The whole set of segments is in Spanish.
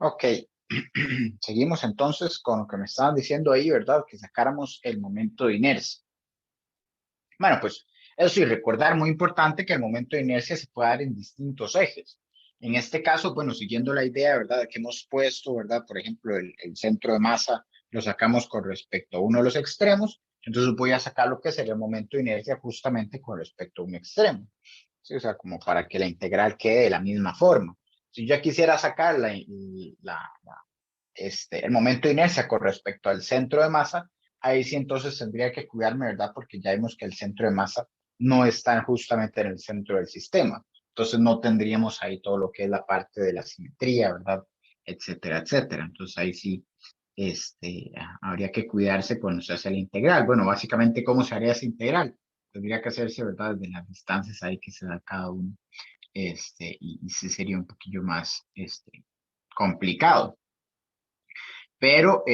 Ok, seguimos entonces con lo que me estaban diciendo ahí, ¿verdad? Que sacáramos el momento de inercia. Bueno, pues eso sí, recordar muy importante que el momento de inercia se puede dar en distintos ejes. En este caso, bueno, siguiendo la idea, ¿verdad? Que hemos puesto, ¿verdad? Por ejemplo, el centro de masa lo sacamos con respecto a uno de los extremos, entonces voy a sacar lo que sería el momento de inercia justamente con respecto a un extremo. ¿Sí? O sea, como para que la integral quede de la misma forma. Si yo quisiera sacar el momento de inercia con respecto al centro de masa, ahí sí entonces tendría que cuidarme, ¿verdad? Porque ya vimos que el centro de masa no está justamente en el centro del sistema. Entonces no tendríamos ahí todo lo que es la parte de la simetría, ¿verdad? Etcétera, etcétera. Entonces ahí sí habría que cuidarse cuando se hace la integral. Bueno, básicamente, ¿cómo se haría esa integral? Tendría que hacerse, ¿verdad? De las distancias ahí que se da cada uno. Y sí sería un poquillo más complicado. Pero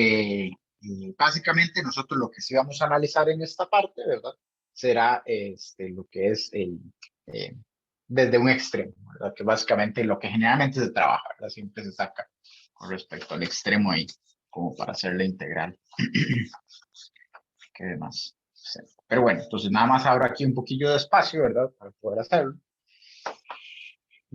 básicamente nosotros lo que sí vamos a analizar en esta parte, ¿verdad? Será lo que es eh, desde un extremo, ¿verdad? Que básicamente lo que generalmente se trabaja, ¿verdad? Siempre se saca con respecto al extremo ahí, como para hacer la integral. ¿Qué demás? Sí. Pero bueno, entonces nada más abro aquí un poquillo de espacio, ¿verdad? Para poder hacerlo.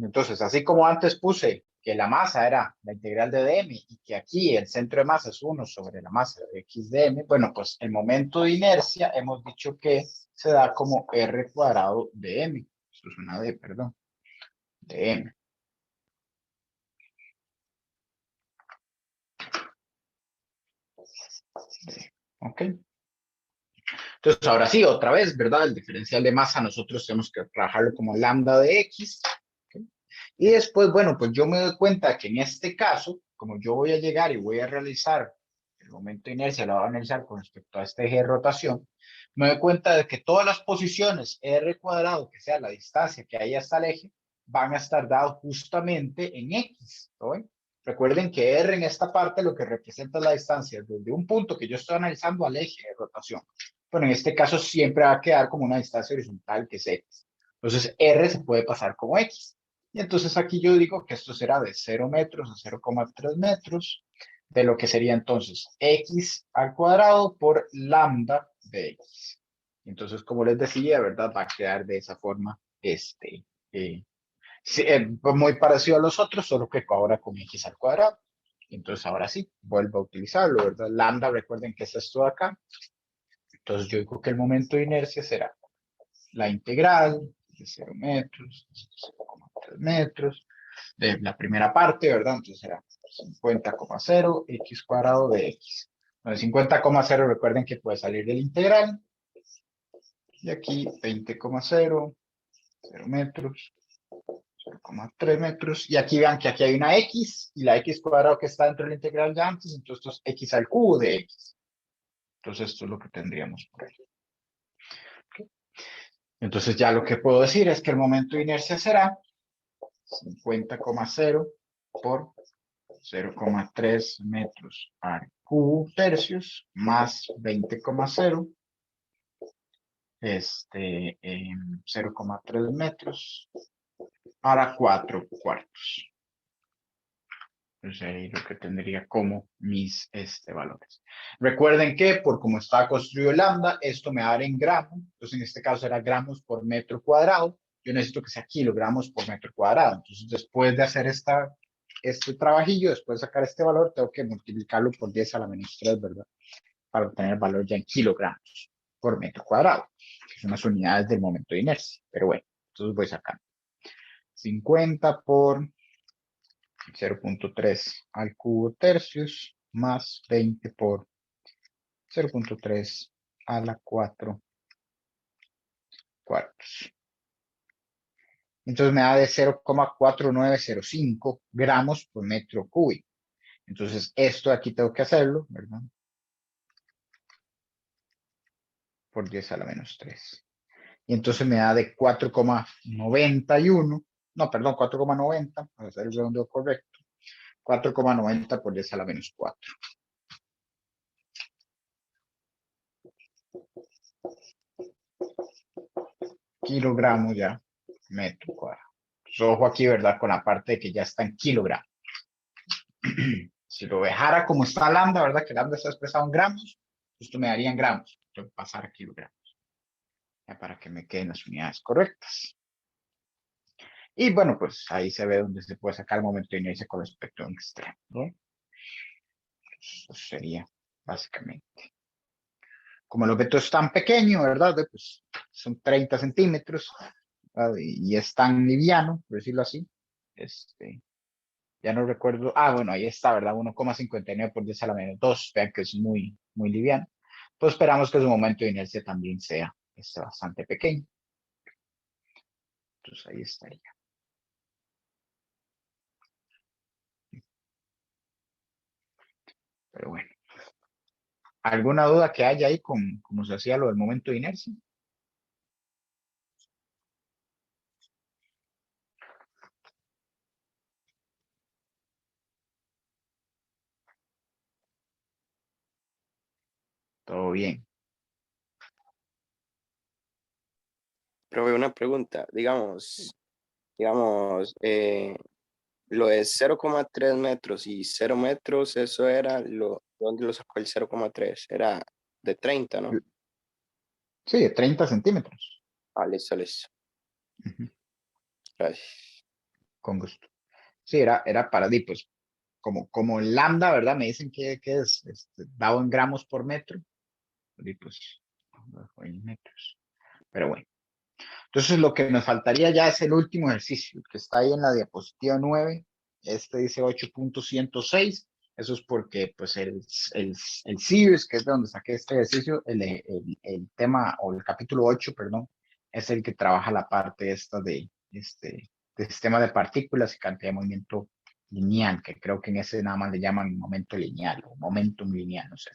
Entonces, así como antes puse que la masa era la integral de dm y que aquí el centro de masa es 1 sobre la masa de x dm, bueno, pues el momento de inercia hemos dicho que se da como r cuadrado de m. Esto es una d, perdón, de m. ¿Ok? Entonces, ahora sí, otra vez, ¿verdad? El diferencial de masa nosotros tenemos que trabajarlo como lambda de x. ¿Ok? Y después, bueno, pues yo me doy cuenta que en este caso, como yo voy a llegar y voy a realizar el momento de inercia, lo voy a analizar con respecto a este eje de rotación, me doy cuenta de que todas las posiciones r cuadrado, que sea la distancia que hay hasta el eje, van a estar dados justamente en x. ¿No ven? Recuerden que r en esta parte lo que representa es la distancia desde un punto que yo estoy analizando al eje de rotación. Bueno, en este caso siempre va a quedar como una distancia horizontal que es x. Entonces r se puede pasar como x. Y entonces aquí yo digo que esto será de 0 metros a 0,3 metros, de lo que sería entonces x al cuadrado por lambda de x. Entonces, como les decía, ¿verdad? Va a quedar de esa forma, sí, muy parecido a los otros, solo que ahora con x al cuadrado. Entonces, ahora sí, vuelvo a utilizarlo, ¿verdad? Lambda, recuerden que es esto de acá. Entonces, yo digo que el momento de inercia será la integral de 0 metros, 0,3 metros, de la primera parte, ¿verdad? Entonces será 50,0 x cuadrado de x. Bueno, 50,0 recuerden que puede salir del integral. Y aquí 20,0, 0 metros, 0,3 metros. Y aquí vean que aquí hay una x y la x cuadrado que está dentro del integral de antes, entonces esto es x al cubo de x. Entonces esto es lo que tendríamos por ahí. ¿Okay? Entonces ya lo que puedo decir es que el momento de inercia será 50,0 por 0,3 metros al cubo tercios más 20,0 0,3 metros para 4 cuartos. Entonces ahí lo que tendría como mis valores. Recuerden que por como está construido el lambda, esto me va a dar en gramos. Entonces en este caso será gramos por metro cuadrado. Yo necesito que sea kilogramos por metro cuadrado. Entonces después de hacer este trabajillo, después de sacar este valor, tengo que multiplicarlo por 10 a la menos 3, ¿verdad? Para obtener el valor ya en kilogramos por metro cuadrado, que son las unidades del momento de inercia. Pero bueno, entonces voy sacando 50 por 0,3 al cubo tercios más 20 por 0,3 a la 4 cuartos. Entonces me da de 0,4905 gramos por metro cúbico. Entonces esto aquí tengo que hacerlo, ¿verdad? Por 10 a la menos 3. Y entonces me da de 4,91, no, perdón, 4,90, para hacer el redondeo correcto, 4,90 por 10 a la menos 4 kilogramos ya, metro cuadrado. Entonces, ojo aquí, ¿verdad? Con la parte de que ya está en kilogramos. Si lo dejara como está lambda, ¿verdad? Que lambda está expresado en gramos, esto me daría en gramos. Tengo que pasar a kilogramos, ya para que me queden las unidades correctas. Y bueno, pues ahí se ve donde se puede sacar el momento de inercia con respecto a un extremo, ¿no? Eso sería básicamente. Como el objeto es tan pequeño, ¿verdad? Pues son 30 centímetros, ¿verdad? Y es tan liviano, por decirlo así. Ya no recuerdo. Ah, bueno, ahí está, ¿verdad? 1,59 por 10 a la menos 2. Vean que es muy, muy liviano. Pues esperamos que su momento de inercia también sea bastante pequeño. Entonces ahí estaría. Pero bueno. ¿Alguna duda que haya ahí con cómo se hacía lo del momento de inercia? Todo bien. Pero una pregunta, digamos, lo de 0,3 metros y 0 metros, eso era ¿dónde lo sacó el 0,3? Era de 30, ¿no? Sí, de 30 centímetros. Ah, listo, listo. Ujú. Gracias. Con gusto. Sí, era para, pues, como el lambda, ¿verdad? Me dicen que es dado en gramos por metro. Pues, en metros. Pero bueno. Entonces, lo que nos faltaría ya es el último ejercicio, el que está ahí en la diapositiva 9. Este dice 8.106. Eso es porque, pues, el CIRS, que es de donde saqué este ejercicio, el tema, o el capítulo 8, perdón, es el que trabaja la parte esta de sistema de partículas y cantidad de movimiento lineal, que creo que en ese nada más le llaman momento lineal o momentum lineal, no sé.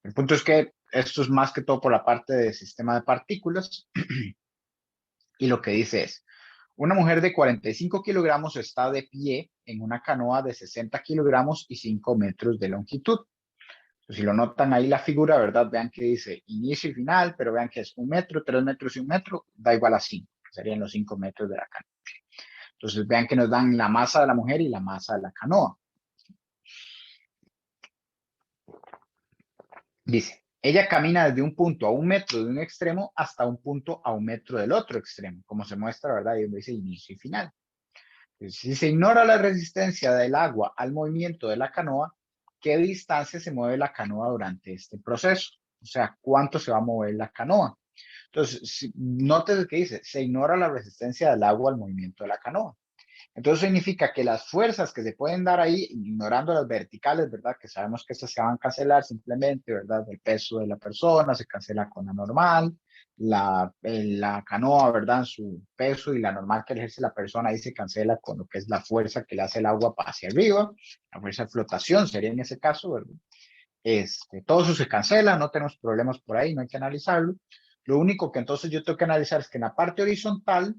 El punto es que esto es más que todo por la parte de sistema de partículas. Y lo que dice es, una mujer de 45 kilogramos está de pie en una canoa de 60 kilogramos y 5 metros de longitud. Pues si lo notan ahí la figura, ¿verdad? Vean que dice inicio y final, pero vean que es 1 metro, 3 metros y 1 metro, da igual a 5, que serían los 5 metros de la canoa. Entonces vean que nos dan la masa de la mujer y la masa de la canoa. Dice, ella camina desde un punto a 1 metro de un extremo hasta un punto a 1 metro del otro extremo, como se muestra, ¿verdad? Y donde dice inicio y final. Si se ignora la resistencia del agua al movimiento de la canoa, ¿qué distancia se mueve la canoa durante este proceso? O sea, ¿cuánto se va a mover la canoa? Entonces, note que dice, se ignora la resistencia del agua al movimiento de la canoa. Entonces significa que las fuerzas que se pueden dar ahí, ignorando las verticales, ¿verdad? Que sabemos que esas se van a cancelar simplemente, ¿verdad? El peso de la persona se cancela con la normal, la canoa, ¿verdad? Su peso y la normal que ejerce la persona ahí se cancela con lo que es la fuerza que le hace el agua hacia arriba, la fuerza de flotación sería en ese caso, ¿verdad? Todo eso se cancela, no tenemos problemas por ahí, no hay que analizarlo. Lo único que entonces yo tengo que analizar es que en la parte horizontal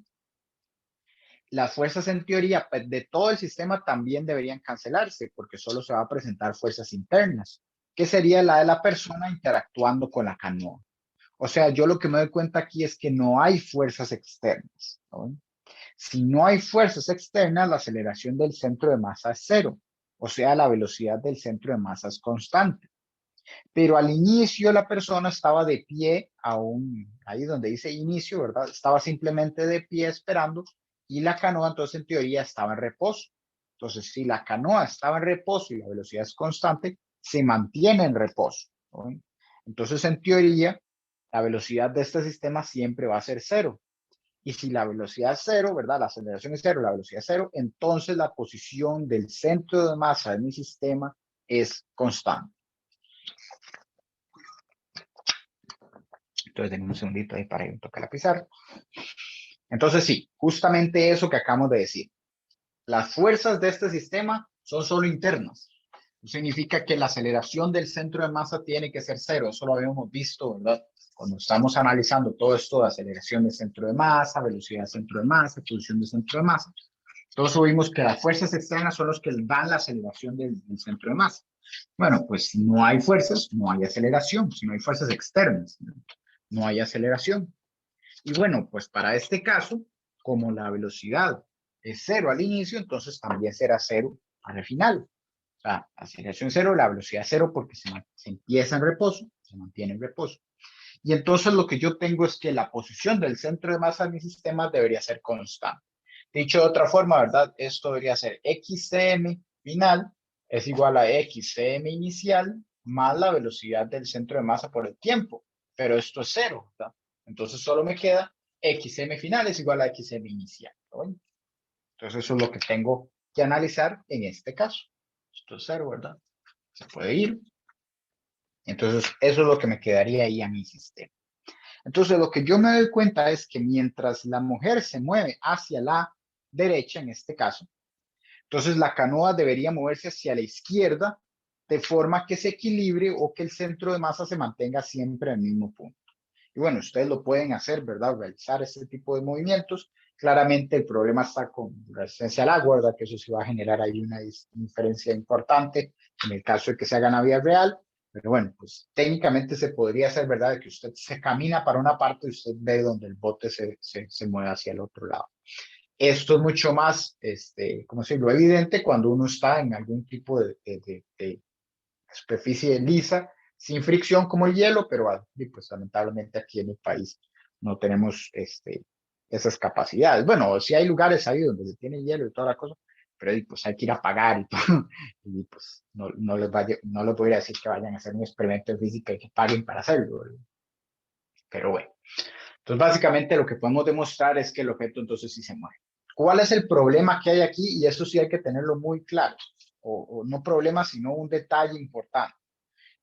las fuerzas en teoría de todo el sistema también deberían cancelarse porque solo se va a presentar fuerzas internas, que sería la de la persona interactuando con la canoa. O sea, yo lo que me doy cuenta aquí es que no hay fuerzas externas, ¿no? Si no hay fuerzas externas, la aceleración del centro de masa es cero. O sea, la velocidad del centro de masa es constante. Pero al inicio la persona estaba de pie aún, ahí donde dice inicio, ¿verdad? Estaba simplemente de pie esperando y la canoa entonces en teoría estaba en reposo. Entonces, si la canoa estaba en reposo y la velocidad es constante, se mantiene en reposo, ¿no? Entonces, en teoría, la velocidad de este sistema siempre va a ser cero. Y si la velocidad es cero, ¿verdad? La aceleración es cero, la velocidad es cero, entonces la posición del centro de masa de mi sistema es constante. Entonces, denme un segundito ahí para ir un toque a la pizarra. Entonces, sí, justamente eso que acabamos de decir. Las fuerzas de este sistema son solo internas. Significa que la aceleración del centro de masa tiene que ser cero. Eso lo habíamos visto, ¿verdad? Cuando estamos analizando todo esto de aceleración del centro de masa, velocidad del centro de masa, posición del centro de masa. Entonces vimos que las fuerzas externas son los que dan la aceleración del centro de masa. Bueno, pues si no hay fuerzas, no hay aceleración. Si no hay fuerzas externas, no hay aceleración. Y bueno, pues para este caso, como la velocidad es cero al inicio, entonces también será cero al final. La aceleración cero, la velocidad cero, porque se empieza en reposo, se mantiene en reposo. Y entonces lo que yo tengo es que la posición del centro de masa de mi sistema debería ser constante. Dicho de otra forma, ¿verdad? Esto debería ser xcm final es igual a xcm inicial más la velocidad del centro de masa por el tiempo. Pero esto es cero, ¿verdad? Entonces solo me queda xm final es igual a xm inicial. ¿No? Entonces eso es lo que tengo que analizar en este caso. Esto es cero, ¿verdad? Se puede ir. Entonces eso es lo que me quedaría ahí a mi sistema. Entonces, lo que yo me doy cuenta es que mientras la mujer se mueve hacia la derecha, en este caso, entonces la canoa debería moverse hacia la izquierda de forma que se equilibre o que el centro de masa se mantenga siempre en el mismo punto. Y bueno, ustedes lo pueden hacer, ¿verdad? Realizar este tipo de movimientos. Claramente el problema está con resistencia al agua, ¿verdad? Que eso sí va a generar ahí una diferencia importante en el caso de que se haga en la vida real. Pero bueno, pues técnicamente se podría hacer, ¿verdad? De que usted se camina para una parte y usted ve donde el bote se mueve hacia el otro lado. Esto es mucho más, ¿cómo decirlo? Evidente cuando uno está en algún tipo de superficie lisa, sin fricción como el hielo, pero pues lamentablemente aquí en el país no tenemos esas capacidades. Bueno, sí hay lugares ahí donde se tiene hielo y toda la cosa, pero pues hay que ir a pagar y todo, y pues no les voy a decir que vayan a hacer un experimento de física y que paguen para hacerlo, pero bueno. Entonces, básicamente lo que podemos demostrar es que el objeto entonces sí se mueve. ¿Cuál es el problema que hay aquí? Y eso sí hay que tenerlo muy claro, o no problema, sino un detalle importante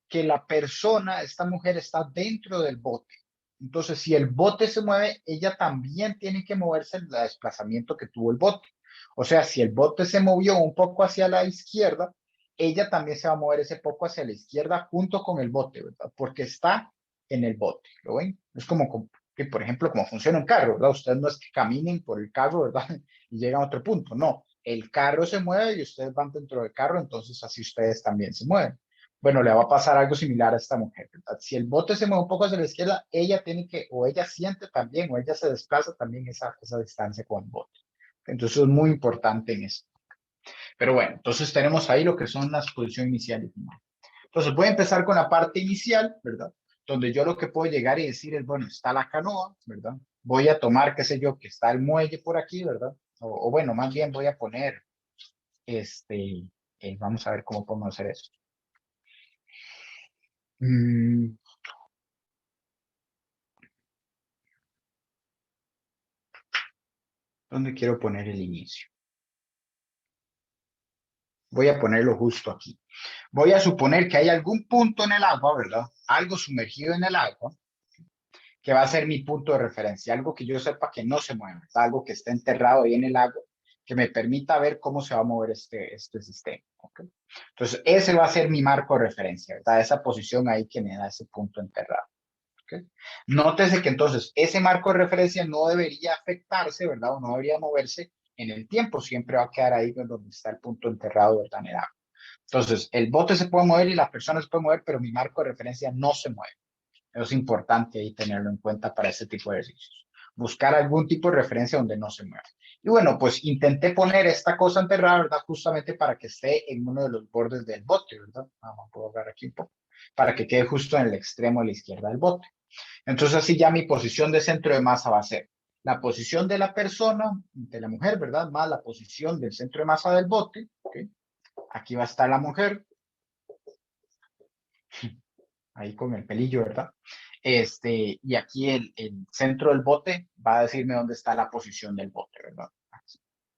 que la persona, esta mujer, está dentro del bote. Entonces, si el bote se mueve, ella también tiene que moverse el desplazamiento que tuvo el bote. O sea, si el bote se movió un poco hacia la izquierda, ella también se va a mover ese poco hacia la izquierda junto con el bote, ¿verdad? Porque está en el bote, ¿lo ven? Es como que, por ejemplo, como funciona un carro, ¿verdad? Ustedes no es que caminen por el carro, ¿verdad? Y llegan a otro punto, no. El carro se mueve y ustedes van dentro del carro, entonces así ustedes también se mueven. Bueno, le va a pasar algo similar a esta mujer, ¿verdad? Si el bote se mueve un poco hacia la izquierda, ella tiene que, o ella siente también, o ella se desplaza también esa distancia con el bote. Entonces es muy importante en esto. Pero bueno, entonces tenemos ahí lo que son las posiciones iniciales y finales. Entonces voy a empezar con la parte inicial, ¿verdad? Donde yo lo que puedo llegar y decir es, bueno, está la canoa, ¿verdad? Voy a tomar, qué sé yo, que está el muelle por aquí, ¿verdad? O bueno, más bien voy a poner, vamos a ver cómo podemos hacer eso. Mm, ¿Dónde quiero poner el inicio? Voy a ponerlo justo aquí. Voy a suponer que hay algún punto en el agua, ¿verdad? Algo sumergido en el agua, que va a ser mi punto de referencia, algo que yo sepa que no se mueve, algo que está enterrado ahí en el agua, que me permita ver cómo se va a mover este sistema. ¿Okay? Entonces, ese va a ser mi marco de referencia, ¿verdad? Esa posición ahí que me da ese punto enterrado. ¿Okay? Nótese que entonces ese marco de referencia no debería afectarse, ¿verdad? O no debería moverse en el tiempo, siempre va a quedar ahí donde está el punto enterrado, ¿verdad? En el agua. Entonces, el bote se puede mover y la persona se puede mover, pero mi marco de referencia no se mueve. Eso es importante ahí tenerlo en cuenta para este tipo de ejercicios. Buscar algún tipo de referencia donde no se mueva. Y bueno, pues intenté poner esta cosa enterrada, ¿verdad? Justamente para que esté en uno de los bordes del bote, ¿verdad? Vamos a ver aquí un poco. Para que quede justo en el extremo de la izquierda del bote. Entonces, así ya mi posición de centro de masa va a ser la posición de la persona, de la mujer, ¿verdad? Más la posición del centro de masa del bote. ¿Okay? Aquí va a estar la mujer, ahí con el pelillo, ¿verdad? Y aquí el centro del bote va a decirme dónde está la posición del bote, ¿verdad?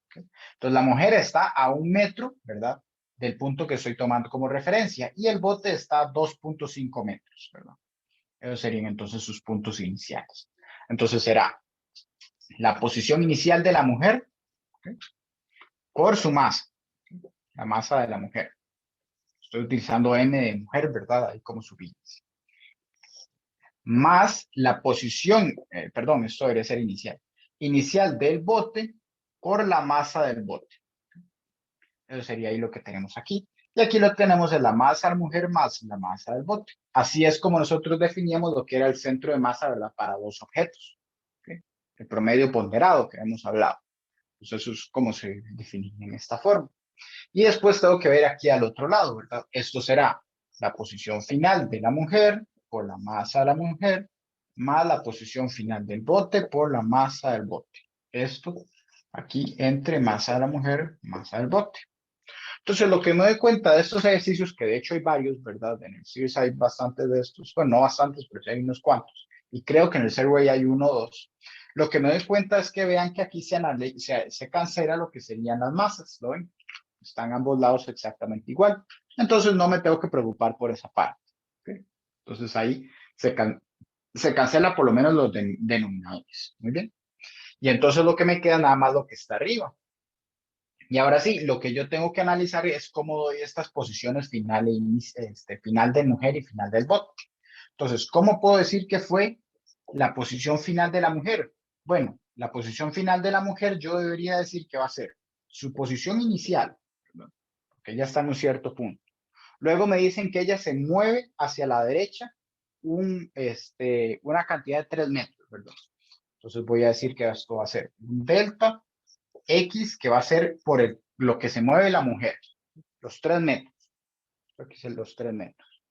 ¿Okay? Entonces, la mujer está a 1 metro, ¿verdad? Del punto que estoy tomando como referencia y el bote está a 2.5 metros, ¿verdad? Esos serían entonces sus puntos iniciales. Entonces será la posición inicial de la mujer, ¿okay? Por su masa, la masa de la mujer. Estoy utilizando M de mujer, ¿verdad? Ahí como su índice. Más la posición, perdón, esto debería ser inicial del bote por la masa del bote. Eso sería ahí lo que tenemos aquí. Y aquí lo tenemos en la masa de la mujer más la masa del bote. Así es como nosotros definíamos lo que era el centro de masa, ¿verdad? Para dos objetos. ¿Okay? El promedio ponderado que hemos hablado. Pues eso es como se define en esta forma. Y después tengo que ver aquí al otro lado, ¿verdad? Esto será la posición final de la mujer por la masa de la mujer, más la posición final del bote por la masa del bote. Esto aquí entre masa de la mujer, masa del bote. Entonces, lo que me doy cuenta de estos ejercicios, que de hecho hay varios, ¿verdad? En el series hay bastantes de estos, bueno, no bastantes, pero sí hay unos cuantos. Y creo que en el Segway hay uno o dos. Lo que me doy cuenta es que vean que aquí se cancela lo que serían las masas, ¿lo ven? Están ambos lados exactamente igual. Entonces, no me tengo que preocupar por esa parte. ¿Okay? Entonces, ahí se cancela por lo menos los denominadores. Muy bien. Y entonces lo que me queda nada más lo que está arriba. Y ahora sí, lo que yo tengo que analizar es cómo doy estas posiciones finales, final de mujer y final del bote. Entonces, ¿cómo puedo decir que fue la posición final de la mujer? Bueno, la posición final de la mujer yo debería decir que va a ser su posición inicial, ¿verdad? Porque ella está en un cierto punto. Luego me dicen que ella se mueve hacia la derecha una cantidad de 3 metros, ¿verdad? Entonces voy a decir que esto va a ser un delta X, que va a ser por lo que se mueve la mujer, los 3 metros. Aquí son los 3 metros.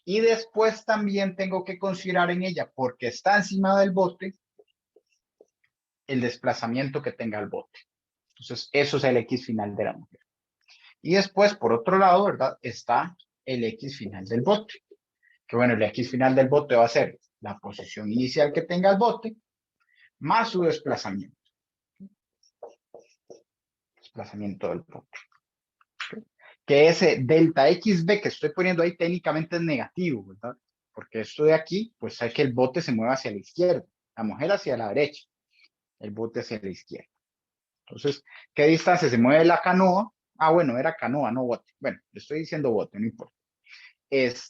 Y después también tengo que considerar en ella, porque está encima del bote, el desplazamiento que tenga el bote. Entonces, eso es el X final de la mujer. Y después, por otro lado, ¿verdad? Está el X final del bote. Que bueno, el X final del bote va a ser la posición inicial que tenga el bote, más su desplazamiento. Desplazamiento del bote. Que ese delta XB que estoy poniendo ahí técnicamente es negativo, ¿verdad? Porque esto de aquí, pues hay que el bote se mueva hacia la izquierda, la mujer hacia la derecha, el bote hacia la izquierda. Entonces, ¿qué distancia se mueve la canoa? Ah, bueno, era canoa, no bote. Bueno, le estoy diciendo bote, no importa. ¿Qué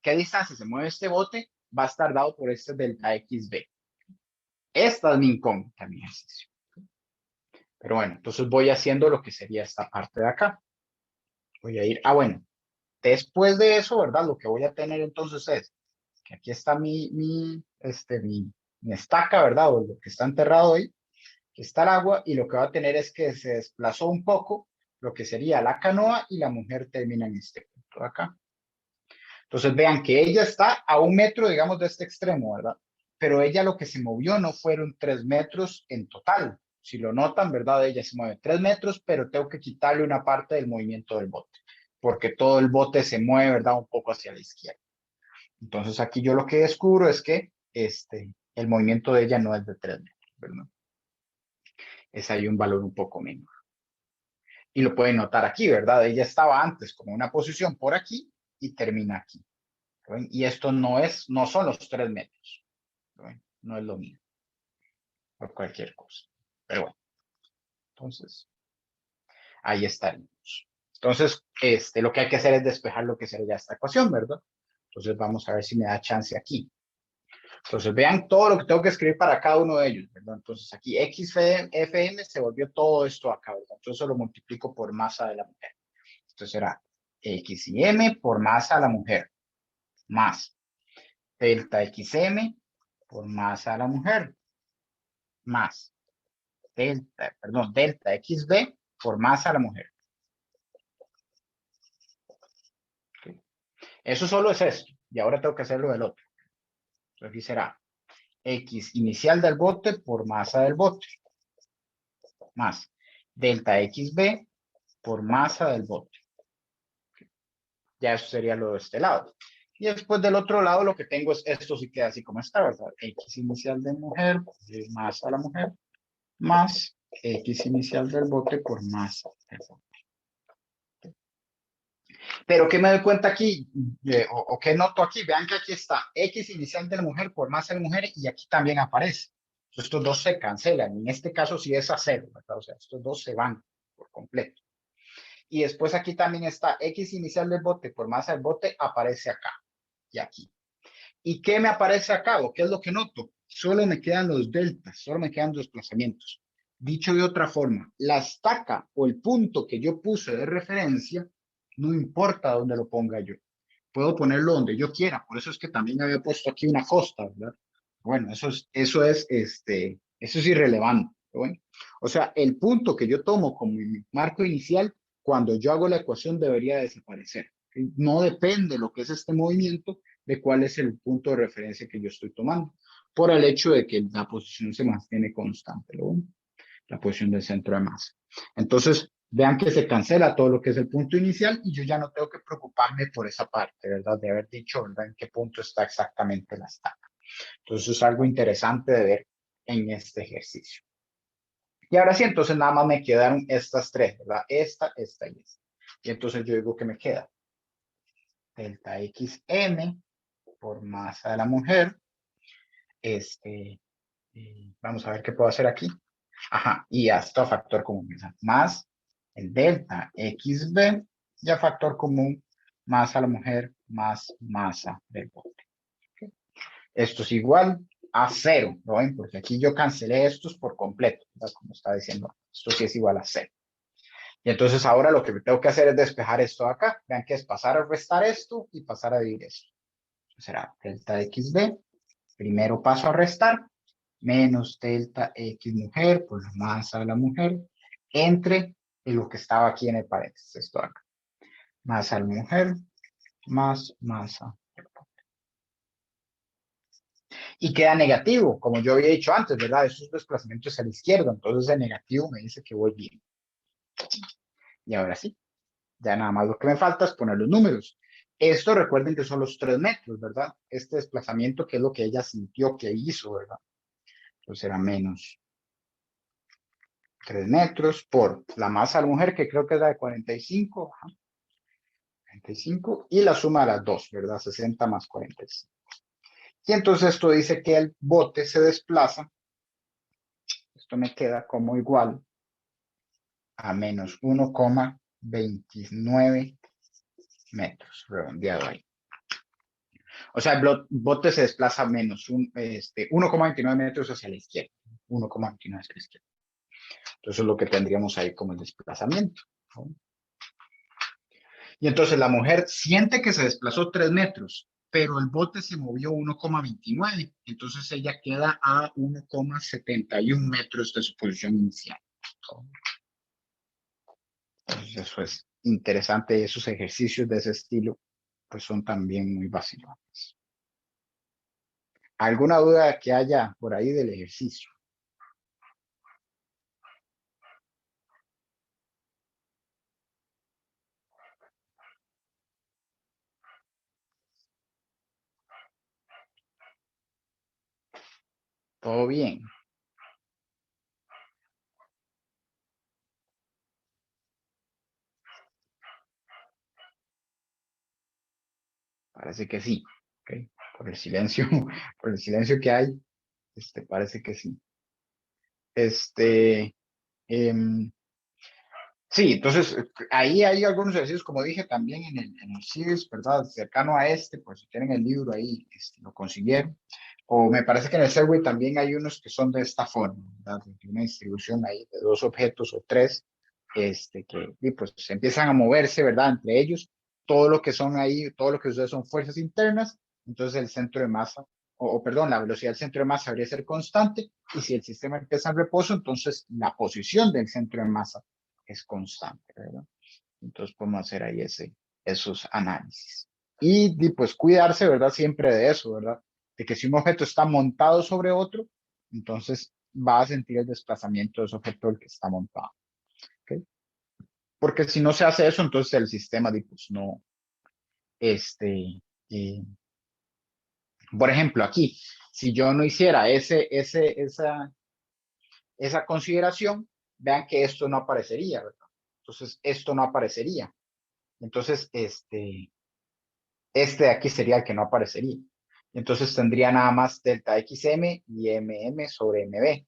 distancia se mueve este bote? Va a estar dado por este delta XB. Esta es mi incógnita, mi ejercicio. Pero bueno, entonces voy haciendo lo que sería esta parte de acá. Voy a ir, bueno, después de eso, ¿verdad? Lo que voy a tener entonces es que aquí está mi estaca, ¿verdad? O lo que está enterrado ahí, que está el agua, y lo que va a tener es que se desplazó un poco lo que sería la canoa y la mujer termina en este punto de acá. Entonces vean que ella está a 1 metro, digamos, de este extremo, ¿verdad? Pero ella lo que se movió no fueron 3 metros en total. Si lo notan, ¿verdad? Ella se mueve 3 metros, pero tengo que quitarle una parte del movimiento del bote, porque todo el bote se mueve, ¿verdad? Un poco hacia la izquierda. Entonces aquí yo lo que descubro es que el movimiento de ella no es de 3 metros, ¿verdad? Es ahí un valor un poco menor. Y lo pueden notar aquí, ¿verdad? Ella estaba antes como una posición por aquí y termina aquí. ¿Ven? Y esto no son los 3 metros. ¿Ven? No es lo mismo. Por cualquier cosa. Pero bueno, entonces, ahí estaríamos. Entonces, lo que hay que hacer es despejar lo que sería esta ecuación, ¿verdad? Entonces, vamos a ver si me da chance aquí. Entonces, vean todo lo que tengo que escribir para cada uno de ellos, ¿verdad? Entonces, aquí XFM se volvió todo esto acá, ¿verdad? Entonces, lo multiplico por masa de la mujer. Entonces, será X y M por masa de la mujer, más delta XM por masa de la mujer, más delta XB por masa de la mujer. ¿Okay? Eso solo es esto, y ahora tengo que hacerlo del otro. Entonces, aquí será X inicial del bote por masa del bote, más delta XB por masa del bote. Ya eso sería lo de este lado. Y después del otro lado lo que tengo es esto, sí queda así como está, ¿verdad? X inicial de mujer, masa de la mujer, más X inicial del bote por masa del bote. Pero ¿qué me doy cuenta aquí? O ¿qué noto aquí? Vean que aquí está X inicial de la mujer por masa de la mujer y aquí también aparece. Estos dos se cancelan. En este caso sí es a cero, ¿verdad? O sea, estos dos se van por completo. Y después aquí también está X inicial del bote por masa del bote, aparece acá y aquí. ¿Y qué me aparece acá? ¿O qué es lo que noto? Solo me quedan los deltas, solo me quedan los desplazamientos. Dicho de otra forma, la estaca o el punto que yo puse de referencia, no importa dónde lo ponga yo. Puedo ponerlo donde yo quiera. Por eso es que también había puesto aquí una costa, ¿verdad? Bueno, eso es irrelevante. Bueno, o sea, el punto que yo tomo como mi marco inicial, cuando yo hago la ecuación debería desaparecer. ¿Ok? No depende lo que es este movimiento de cuál es el punto de referencia que yo estoy tomando, por el hecho de que la posición se mantiene constante, ¿no? La posición del centro de masa. Entonces, vean que se cancela todo lo que es el punto inicial y yo ya no tengo que preocuparme por esa parte, ¿verdad? De haber dicho, ¿verdad? En qué punto está exactamente la estaca. Entonces, es algo interesante de ver en este ejercicio. Y ahora sí, entonces nada más me quedaron estas tres, ¿verdad? Esta y esta. Y entonces yo digo que me queda delta XM por masa de la mujer. Vamos a ver qué puedo hacer aquí. Ajá, y hasta factor común, más el delta XB, ya factor común, más a la mujer, más masa del bote. ¿Okay? Esto es igual a 0, ¿no ven? Porque aquí yo cancelé estos por completo, ¿verdad? Como está diciendo, esto sí es igual a 0. Y entonces ahora lo que tengo que hacer es despejar esto de acá. Vean que es pasar a restar esto y pasar a dividir esto. Será delta XB, primero paso a restar, menos delta X mujer por la masa de la mujer, entre lo que estaba aquí en el paréntesis, esto de acá. Masa de la mujer más masa. Y queda negativo, como yo había dicho antes, ¿verdad? Esos desplazamientos a la izquierda, entonces el negativo me dice que voy bien. Y ahora sí, ya nada más lo que me falta es poner los números. Esto recuerden que son los 3 metros, ¿verdad? Este desplazamiento que es lo que ella sintió que hizo, ¿verdad? Entonces era menos 3 metros por la masa de la mujer, que creo que es la de 45, ajá, 45, y la suma de las dos, ¿verdad? 60 más 45. Y entonces esto dice que el bote se desplaza, esto me queda como igual a menos 1,29 metros, redondeado ahí. O sea, el bote se desplaza menos 1,29 metros hacia la izquierda. 1,29 hacia la izquierda. Entonces es lo que tendríamos ahí como el desplazamiento, ¿no? Y entonces la mujer siente que se desplazó 3 metros, pero el bote se movió 1,29. Entonces ella queda a 1,71 metros de su posición inicial. Entonces eso es interesante y esos ejercicios de ese estilo pues son también muy vacilantes. ¿Alguna duda que haya por ahí del ejercicio? ¿Todo bien? Parece que sí. ¿Okay? Por el silencio, por el silencio que hay, parece que sí. Em, sí, entonces ahí hay algunos ejercicios, como dije también en el CIRS, ¿verdad? Cercano a por si tienen el libro ahí, lo consiguieron. O me parece que en el Segway también hay unos que son de esta forma, ¿verdad? De una distribución ahí de 2 objetos o 3, que y pues se empiezan a moverse, ¿verdad? Entre ellos, todo lo que son ahí, todo lo que ustedes son fuerzas internas, entonces el centro de masa, perdón, la velocidad del centro de masa debería ser constante, y si el sistema empieza en reposo, entonces la posición del centro de masa es constante, ¿verdad? Entonces podemos hacer ahí esos análisis. Y pues cuidarse, ¿verdad? Siempre de eso, ¿verdad? De que si un objeto está montado sobre otro, entonces va a sentir el desplazamiento de ese objeto del que está montado. ¿Okay? Porque si no se hace eso, entonces el sistema, pues no, este, eh, por ejemplo, aquí, si yo no hiciera esa consideración, vean que esto no aparecería, ¿verdad? Entonces, esto no aparecería. Entonces, de aquí sería el que no aparecería. Entonces tendría nada más delta XM y MM sobre MB.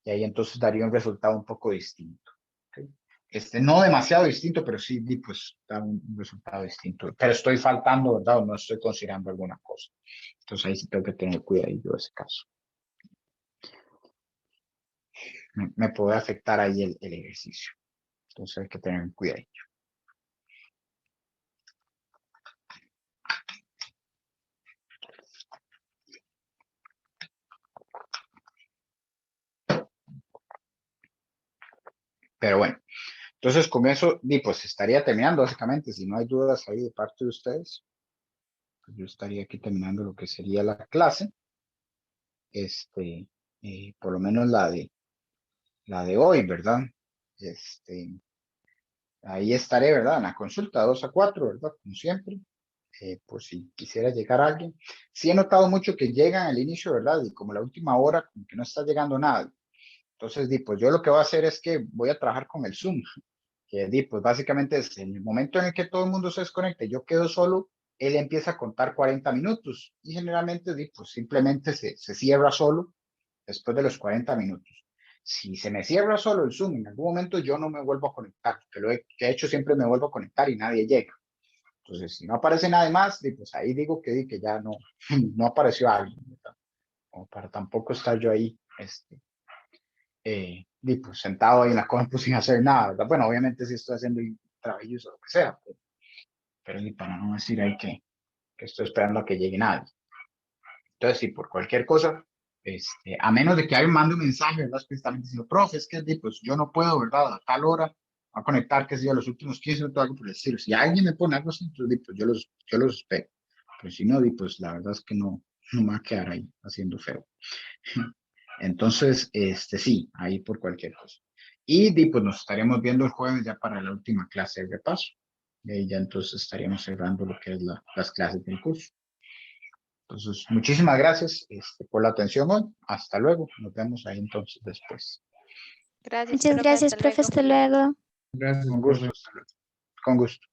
Y ahí entonces daría un resultado un poco distinto. ¿Okay? No demasiado distinto, pero sí, pues da un resultado distinto. Pero estoy faltando, ¿verdad? O no estoy considerando alguna cosa. Entonces ahí sí tengo que tener cuidado de ese caso. Me puede afectar ahí el ejercicio. Entonces hay que tener cuidado. Pero bueno, entonces con eso, pues estaría terminando básicamente, si no hay dudas ahí de parte de ustedes, pues yo estaría aquí terminando lo que sería la clase, por lo menos la de hoy, ¿verdad? Ahí estaré, ¿verdad? En la consulta 2 a 4, ¿verdad? Como siempre, por si quisiera llegar alguien. Sí he notado mucho que llegan al inicio, ¿verdad? Y como la última hora, como que no está llegando nada. Entonces, pues yo lo que voy a hacer es que voy a trabajar con el Zoom, que pues básicamente es en el momento en el que todo el mundo se desconecte, yo quedo solo, él empieza a contar 40 minutos y generalmente, pues simplemente se cierra solo después de los 40 minutos. Si se me cierra solo el Zoom, en algún momento yo no me vuelvo a conectar, que he hecho siempre me vuelvo a conectar y nadie llega. Entonces, si no aparece nadie más, pues ahí digo que ya no, no apareció alguien, ¿verdad? Como para tampoco estar yo ahí, pues sentado ahí en la compu sin hacer nada, ¿verdad? Bueno, obviamente sí estoy haciendo trabajos o lo que sea, pero ni para no decir ahí que estoy esperando a que llegue nadie. Entonces, si por cualquier cosa, a menos de que alguien mande un mensaje, ¿verdad? Especialmente diciendo, profe, es que pues yo no puedo, ¿verdad? A tal hora a conectar, que sea los últimos 15 minutos, algo por el estilo. Si alguien me pone algo así, entonces, pues yo los espero. Pero si no, pues la verdad es que no, no me va a quedar ahí haciendo feo. Entonces, sí, ahí por cualquier cosa. Y pues nos estaremos viendo el jueves ya para la última clase de repaso. Y ahí ya entonces estaríamos cerrando lo que es las clases del curso. Entonces, muchísimas gracias por la atención hoy. Hasta luego. Nos vemos ahí entonces después. Gracias, Muchas profe, gracias, hasta profe. luego. Hasta luego. Con gusto. Con gusto.